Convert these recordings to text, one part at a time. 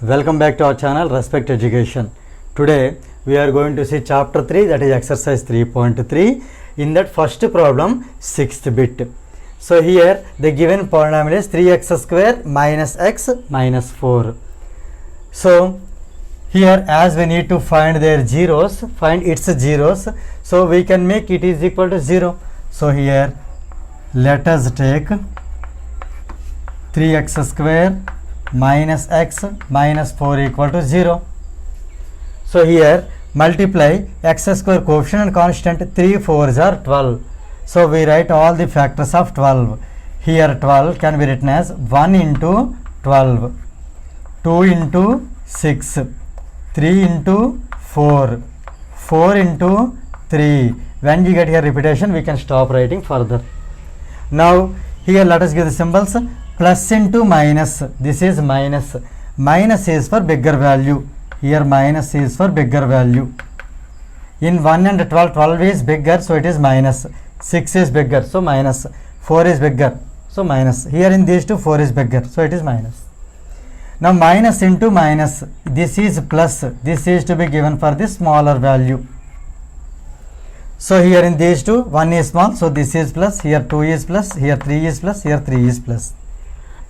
Welcome back to our channel Respect Education. Today we are going to see chapter 3, that is exercise 3.3. In that first problem, 6th bit. So here the given polynomial is 3x square minus x minus 4. So here as we need to find their zeros, find its zeros, so we can make it is equal to 0. So here let us take 3x square minus x minus 4 equal to 0. So here multiply x square coefficient and constant, 3 4s are 12. So we write all the factors of 12. Here 12 can be written as 1 into 12, 2 into 6, 3 into 4, 4 into 3. When we get here repetition, we can stop writing further. Now here let us give the symbols. Plus into minus, this is minus. Minus is for bigger value. Here minus is for bigger value. In 1 and 12, 12 is bigger, so it is minus. 6 is bigger, so minus. 4 is bigger, so minus. Here in these two, 4 is bigger, so it is minus. Now minus into minus, this is plus. This is to be given for the smaller value. So here in these two, 1 is small, so this is plus. Here 2 is plus, here 3 is plus, here 3 is plus.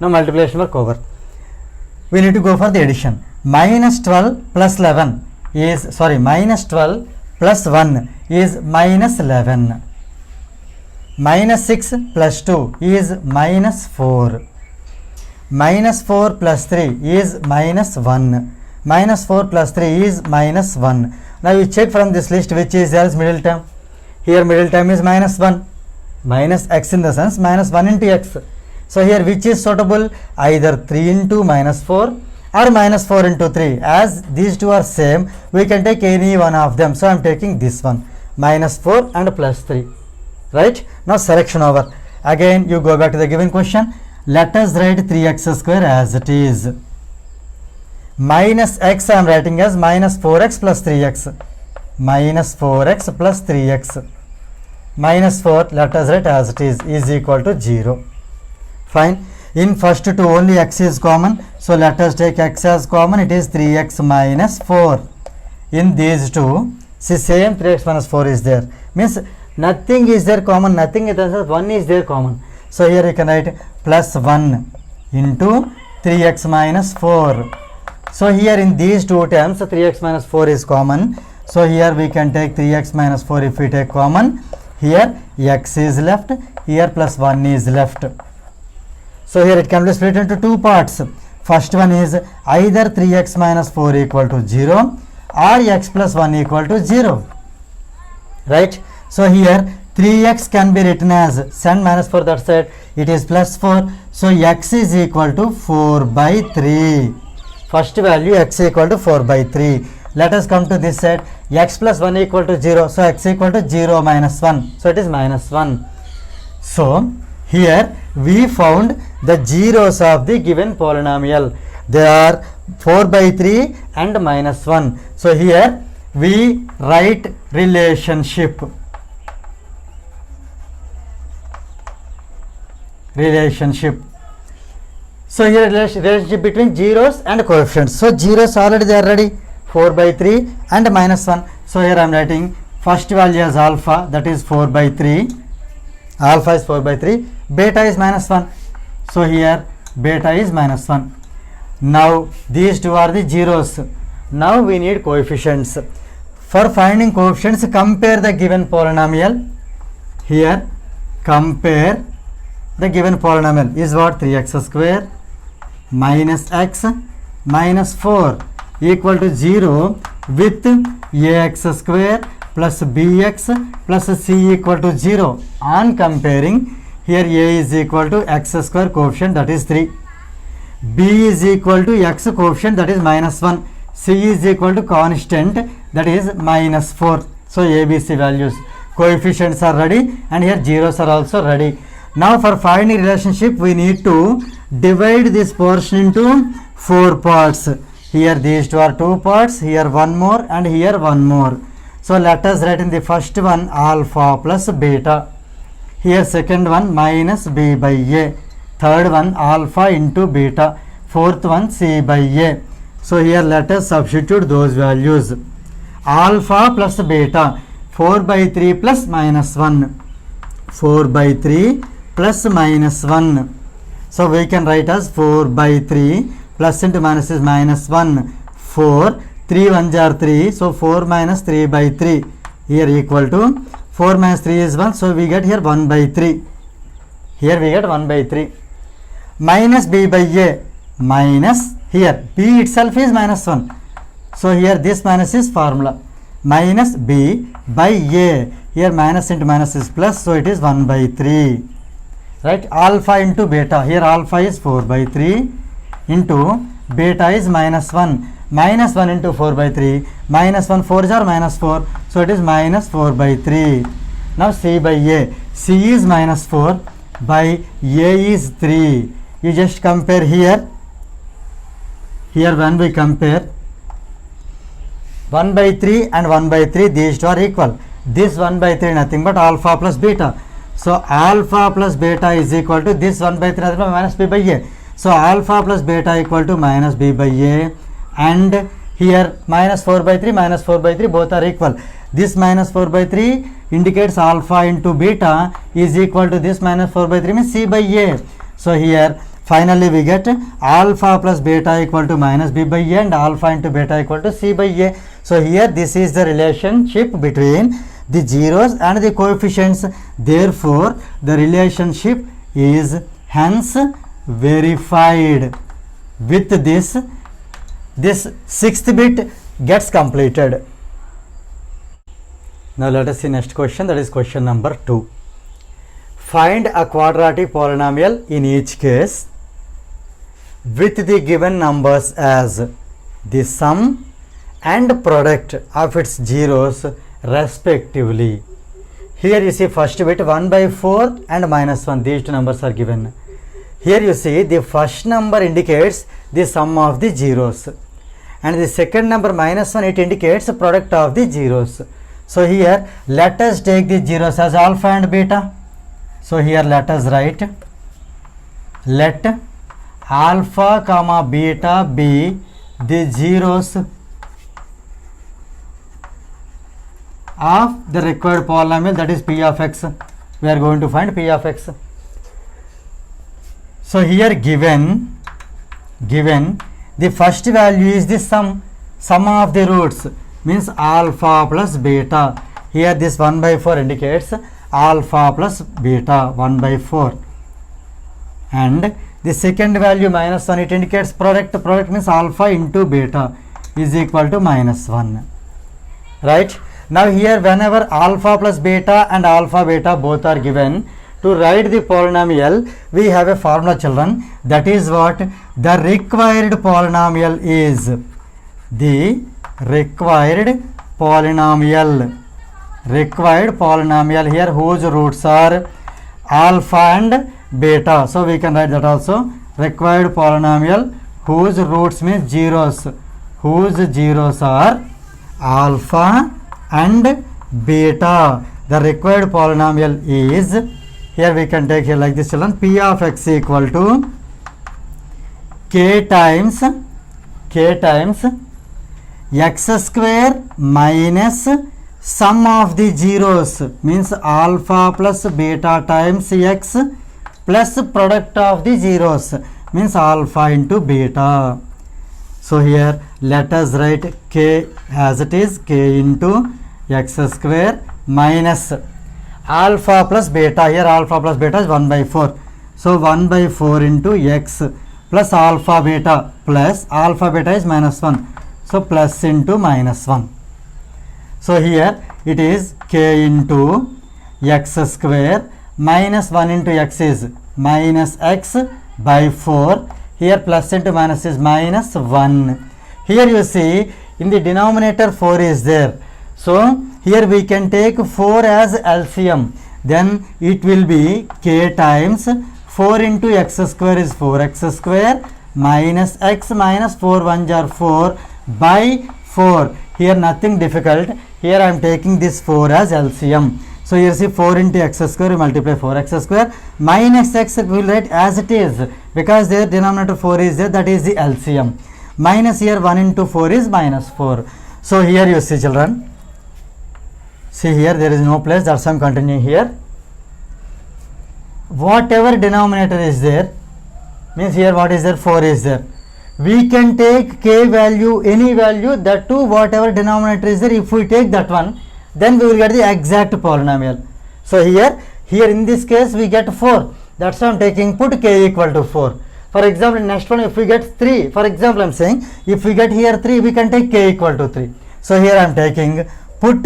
Now multiplication work over. We need to go for the addition. Minus 12 plus 11 is, minus 12 plus 1 is minus 11. Minus 6 plus 2 is minus 4. Minus 4 plus 3 is minus 1. Minus 4 plus 3 is minus 1. Now you check from this list which is there as middle term. Here middle term is minus 1. Minus x in the sense minus 1 into x. So here which is suitable? Either 3 into minus 4 or minus 4 into 3. As these two are same, we can take any one of them. So I am taking this one, minus 4 and plus 3. Right? Now selection over. Again you go back to the given question. Let us write 3x square as it is. Minus x I am writing as minus 4x plus 3x. Minus 4x plus 3x. Minus 4 let us write as it is equal to 0. Fine. In first two only x is common. So let us take x as common. It is 3x minus 4. In these two, see same 3x minus 4 is there. Means nothing is there common. Nothing is there. 1 is there common. So here you can write plus 1 into 3x minus 4. So here in these two terms 3x minus 4 is common. So here we can take 3x minus 4 if we take common. Here x is left. Here plus 1 is left. So here it can be split into two parts. First one is either 3x minus 4 equal to 0 or x plus 1 equal to 0. Right? So here 3x can be written as, send minus 4 that side, it is plus 4. So x is equal to 4 by 3. First value x equal to 4 by 3. Let us come to this side. X plus 1 equal to 0. So x equal to 0 minus 1. So it is minus 1. So here we found the zeros of the given polynomial. They are 4 by 3 and minus 1. So here we write relationship. So here relationship between zeros and coefficients. So zeros already they are ready. 4 by 3 and minus 1. So here I am writing first value as alpha, that is 4 by 3. Alpha is 4 by 3. Beta is minus 1. So here beta is minus 1. Now these two are the zeros. Now we need coefficients. For finding coefficients, compare the given polynomial. Here compare the given polynomial is what? 3x square minus x minus 4 equal to 0 with ax square plus bx plus c equal to 0. On comparing, here a is equal to x square coefficient, that is 3. b is equal to x coefficient, that is minus 1. c is equal to constant, that is minus 4. So ABC values, coefficients are ready and here zeros are also ready. Now for finding relationship, we need to divide this portion into 4 parts. Here these two are 2 parts, here one more and here one more. So let us write in the first one alpha plus beta. Here second one minus b by a. Third one alpha into beta. Fourth one c by a. So here let us substitute those values. Alpha plus beta, 4 by 3 plus minus 1. 4 by 3 plus minus 1. So we can write as 4 by 3 plus into minus is minus 1. 4, 3 ones are 3. So 4 minus 3 by 3 here equal to 4 minus 3 is 1. So we get here 1 by 3. Here we get 1 by 3. Minus b by a, minus here b itself is minus 1. So here this minus is formula. Minus b by a. Here minus into minus is plus. So it is 1 by 3. Right? Alpha into beta. Here alpha is 4 by 3 into beta is minus 1. Minus 1 into 4 by 3. Minus 1 4 is or minus 4. So it is minus 4 by 3. Now c by a. C is minus 4 by a is 3. You just compare here. Here when we compare 1 by 3 and 1 by 3, these two are equal. This 1 by 3 nothing but alpha plus beta. So alpha plus beta is equal to this 1 by 3 nothing but minus b by a. So alpha plus beta equal to minus b by a, and here minus 4 by 3 minus 4 by 3 both are equal. This minus 4 by 3 indicates alpha into beta is equal to this minus 4 by 3 means c by a. So here finally we get alpha plus beta equal to minus b by a and alpha into beta equal to c by a. So here this is the relationship between the zeros and the coefficients. Therefore the relationship is hence verified. With this sixth bit gets completed. Now let us see next question, that is question number 2. Find a quadratic polynomial in each case with the given numbers as the sum and product of its zeros respectively. Here you see first bit 1 by 4 and minus 1, these two numbers are given. Here you see the first number indicates the sum of the zeros and the second number minus 1, it indicates the product of the zeros. So here let us take the zeros as alpha and beta. So here let us write, let alpha comma beta be the zeros of the required polynomial, that is p of x. We are going to find p of x. So here given the first value is the sum of the roots, means alpha plus beta. Here this 1 by 4 indicates alpha plus beta 1 by 4, and the second value minus 1, it indicates product means alpha into beta is equal to minus 1. Right? Now here whenever alpha plus beta and alpha beta both are given, to write the polynomial we have a formula, children. That is what? The required polynomial is. The required polynomial here whose roots are alpha and beta. So we can write that also. Required polynomial whose roots means zeros. Whose zeros are alpha and beta. The required polynomial is, here we can take here like this, children. P of x equal to k times x square minus sum of the zeros, means alpha plus beta times x plus product of the zeros, means alpha into beta. So here let us write k as it is, k into x square minus alpha plus beta. Here alpha plus beta is 1 by 4. So 1 by 4 into x plus alpha beta, plus alpha beta is minus 1. So plus into minus 1. So here it is k into x square minus 1 into x is minus x by 4. Here plus into minus is minus 1. Here you see in the denominator 4 is there. So here we can take 4 as LCM. Then it will be k times 4 into x square is 4x square minus x minus 4 1s are 4 by 4. Here nothing difficult. Here I am taking this 4 as LCM. So here see 4 into x square, we multiply 4x square minus x we will write as it is because their denominator 4 is there, that is the LCM. minus here 1 into 4 is minus 4. So here you see children, see here there is no place, that's why I am continuing here. Whatever denominator is there, means here what is there, 4 is there. We can take k value, any value, that too whatever denominator is there, if we take that one, then we will get the exact polynomial. So here in this case we get 4, that's why I am taking put k equal to 4. For example, next one if we get 3, for example I am saying if we get here 3, we can take k equal to 3. So here I am taking put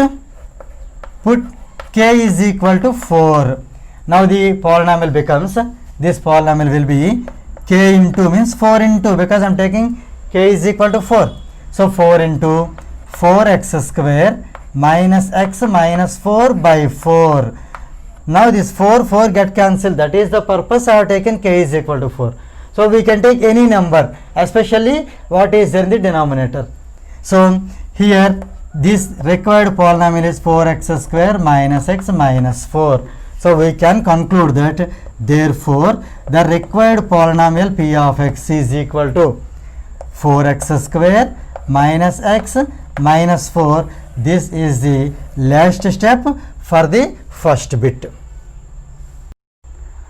k is equal to 4. Now the polynomial becomes, this polynomial will be k into, means 4 into, because I am taking k is equal to 4. So 4 into 4x square minus x minus 4 by 4. Now this 4 get cancelled, that is the purpose I have taken k is equal to 4. So we can take any number, especially what is there in the denominator. So here this required polynomial is 4x square minus x minus 4. So we can conclude that therefore the required polynomial p of x is equal to 4x square minus x minus 4. This is the last step for the first bit.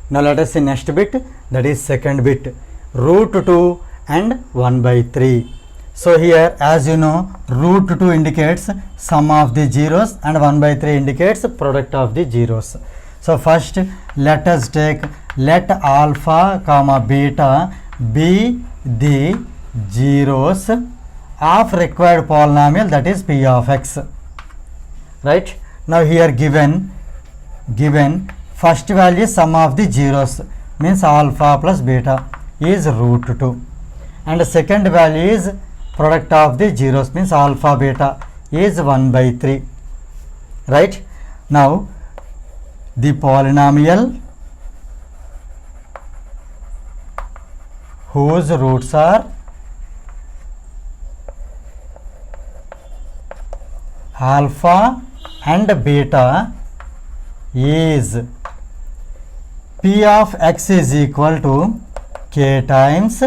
Now let us see next bit, that is second bit, root 2 and 1 by 3. So here as you know, root 2 indicates sum of the zeros and 1 by 3 indicates product of the zeros. So first let us take, let alpha comma beta be the zeros of required polynomial, that is p of x. Right? Now here given first value is sum of the zeros, means alpha plus beta is root 2, and the second value is product of the zeros, means alpha beta is 1 by 3. Right? Now the polynomial whose roots are alpha and beta is p of x is equal to k times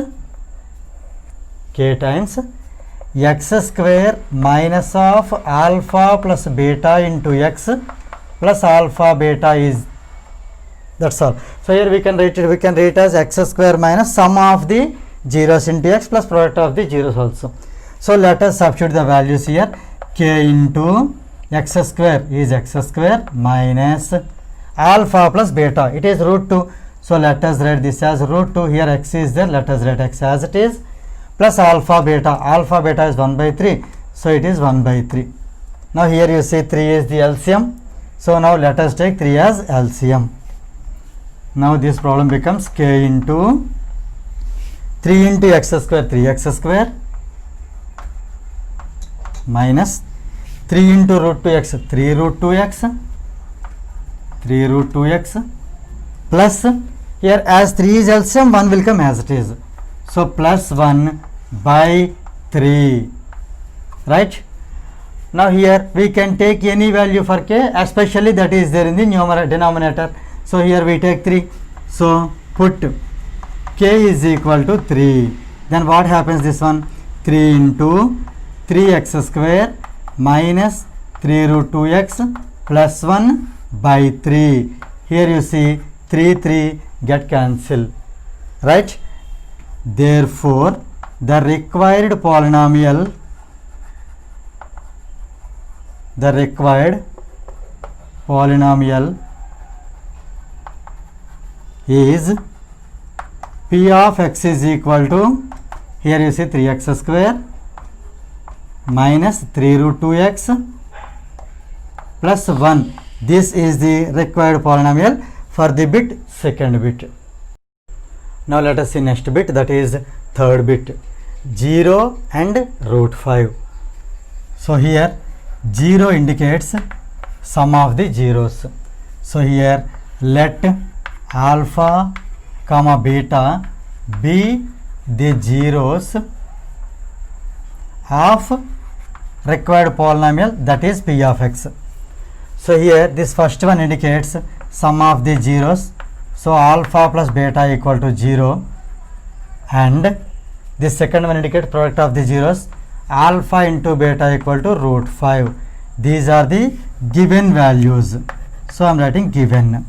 x square minus of alpha plus beta into x plus alpha beta is, that's all. So here we can write it as x square minus sum of the zeros into x plus product of the zeros also. So let us substitute the values here. K into x square is x square minus alpha plus beta, it is root 2. So let us write this as root 2. Here x is there, let us write x as it is, plus alpha beta is 1 by 3, so it is 1 by 3. Now here you see 3 is the LCM, so now let us take 3 as LCM. Now this problem becomes k into 3 into x square, 3x square, minus 3 into root 2x, 3 root 2x, 3 root 2x, plus here as 3 is LCM, 1 will come as it is, so plus 1 by 3. Right? Now here we can take any value for k, especially that is there in the denominator. So here we take 3. So put k is equal to 3. Then what happens, this one, 3 into 3x square minus 3 root 2x plus 1 by 3. Here you see 3 get cancelled. Right? Therefore the required polynomial is p of x is equal to, here you see 3x square minus 3 root 2x plus 1. This is the required polynomial for the bit second bit. Now let us see next bit, that is third bit, 0 and root 5. So here 0 indicates sum of the zeros. So here let alpha comma beta be the zeros of required polynomial, that is p of x. So here this first one indicates sum of the zeros, so alpha plus beta equal to 0, and This second one indicates product of the zeros. Alpha into beta equal to root 5. These are the given values. So I am writing given.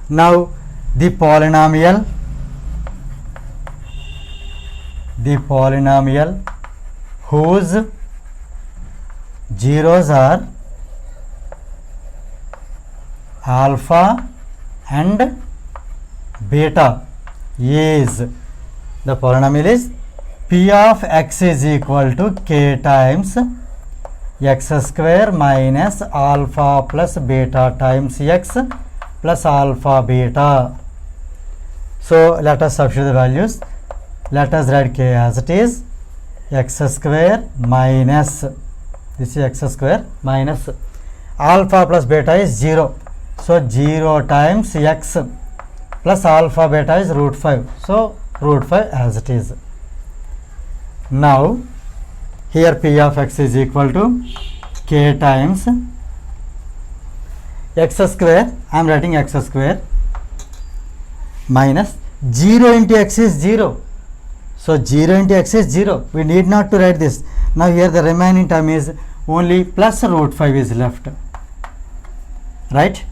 Now the polynomial whose zeros are alpha and beta is, the polynomial is p of x is equal to k times x square minus alpha plus beta times x plus alpha beta. So let us substitute the values. Let us write k as it is, x square minus, this is x square minus alpha plus beta is 0. So 0 times x plus alpha beta is root 5. So root 5 as it is. Now here p of x is equal to k times x square, I am writing x square minus 0 into x is 0. So 0 into x is 0. We need not to write this. Now here the remaining term is only plus root 5 is left. Right?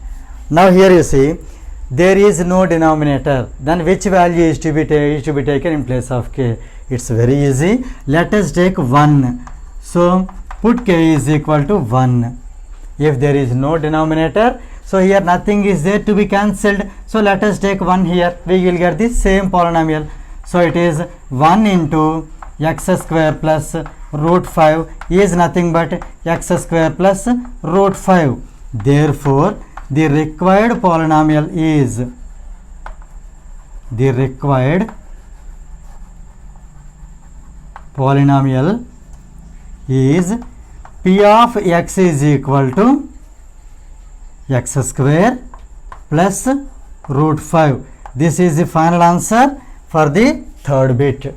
Now here you see there is no denominator. Then which value is to be taken in place of k? It's very easy. Let us take 1. So put k is equal to 1. If there is no denominator, so here nothing is there to be cancelled. So let us take 1 here. We will get the same polynomial. So it is 1 into x square plus root 5 is nothing but x square plus root 5. Therefore, the required polynomial is p of x is equal to x square plus root 5. This is the final answer for the third bit.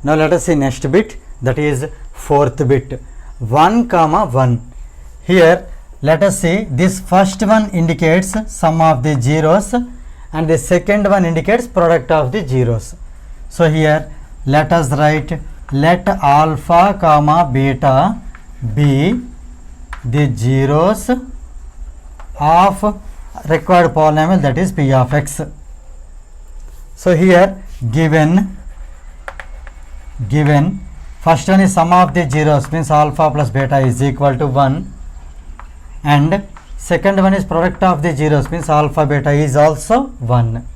Now let us see next bit, that is fourth bit, 1 comma 1. Here let us see, this first one indicates sum of the zeros and the second one indicates product of the zeros. So here let us write, let alpha comma beta be the zeros of required polynomial, that is p of x. So here given first one is sum of the zeros, means alpha plus beta is equal to 1, and second one is product of the zeros, means alpha beta is also 1.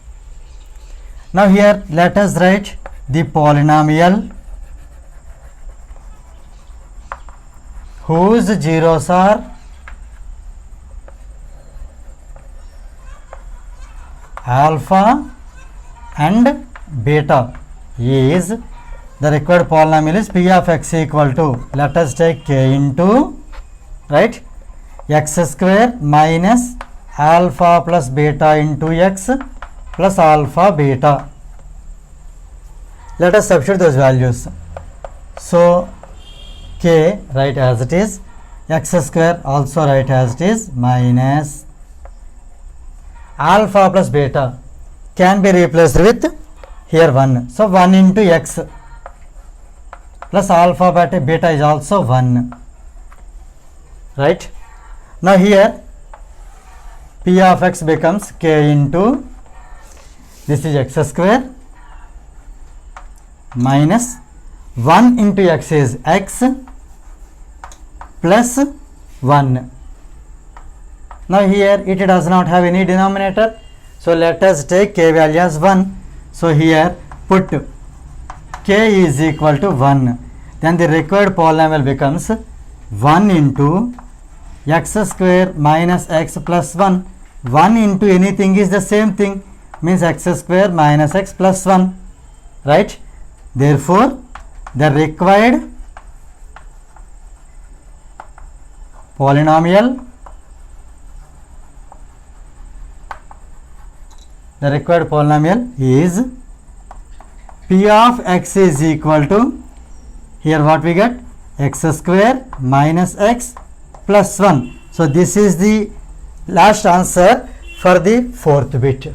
Now here let us write the polynomial whose zeros are alpha and beta is, the required polynomial is p of x equal to, let us take k into, right, x square minus alpha plus beta into x plus alpha beta. Let us substitute those values. So k write as it is, x square also write as it is, minus alpha plus beta can be replaced with here 1. So 1 into x plus alpha beta is also 1. Right? Now here p of x becomes k into, this is x square minus 1 into x is x plus 1. Now here it does not have any denominator. So let us take k value as 1. So here put k is equal to 1. Then the required polynomial becomes 1 into x square minus x plus 1. 1 into anything is the same thing, means x square minus x plus 1. Right? Therefore, the required polynomial is p of x is equal to, here what we get, x square minus x plus 1. So this is the last answer for the fourth bit.